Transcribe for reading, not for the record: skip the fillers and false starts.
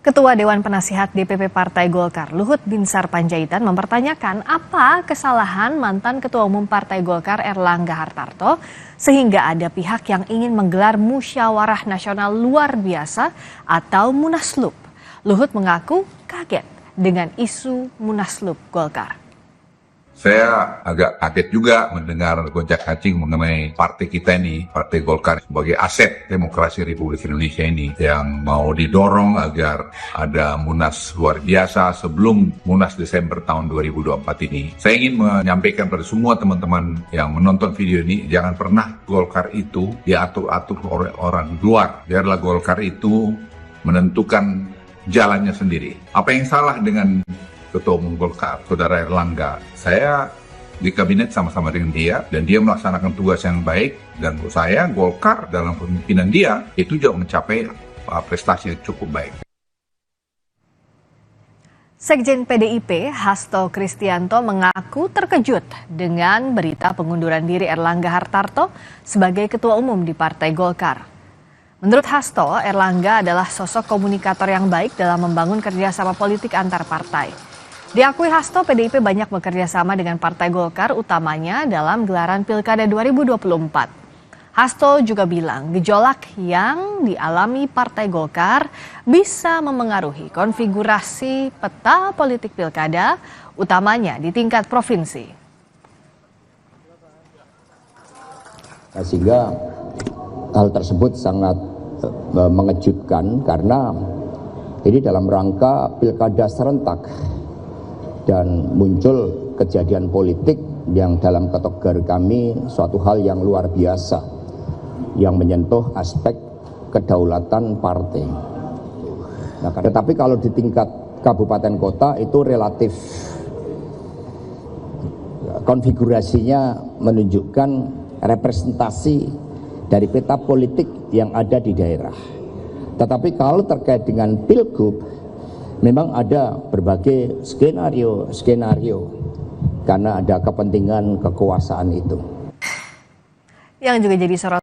Ketua Dewan Penasihat DPP Partai Golkar, Luhut Binsar Panjaitan mempertanyakan apa kesalahan mantan Ketua Umum Partai Golkar Erlangga Hartarto sehingga ada pihak yang ingin menggelar musyawarah nasional luar biasa atau Munaslup. Luhut mengaku kaget dengan isu Munaslup Golkar. Saya agak kaget juga mendengar gonjak-ganjing mengenai partai kita ini, Partai Golkar sebagai aset demokrasi Republik Indonesia ini yang mau didorong agar ada Munas luar biasa sebelum Munas Desember tahun 2024 ini. Saya ingin menyampaikan pada semua teman-teman yang menonton video ini, jangan pernah Golkar itu diatur-atur oleh orang luar. Biarlah Golkar itu menentukan jalannya sendiri. Apa yang salah dengan Ketua Umum Golkar, Saudara Erlangga? Saya di kabinet sama-sama dengan dia dan dia melaksanakan tugas yang baik, dan menurut saya Golkar dalam pemimpinan dia itu juga mencapai prestasi yang cukup baik. Sekjen PDIP Hasto Kristianto mengaku terkejut dengan berita pengunduran diri Erlangga Hartarto sebagai Ketua Umum di Partai Golkar. Menurut Hasto, Erlangga adalah sosok komunikator yang baik dalam membangun kerjasama politik antar partai. Diakui Hasto, PDIP banyak bekerja sama dengan Partai Golkar, utamanya dalam gelaran Pilkada 2024. Hasto juga bilang gejolak yang dialami Partai Golkar bisa memengaruhi konfigurasi peta politik Pilkada, utamanya di tingkat provinsi. Sehingga hal tersebut sangat mengejutkan karena ini dalam rangka Pilkada serentak. Dan muncul kejadian politik yang dalam kategori kami suatu hal yang luar biasa yang menyentuh aspek kedaulatan partai. Nah, tetapi kalau di tingkat kabupaten kota itu relatif konfigurasinya menunjukkan representasi dari peta politik yang ada di daerah. Tetapi kalau terkait dengan Pilgub, memang ada berbagai skenario karena ada kepentingan kekuasaan itu. Yang juga jadi sorotan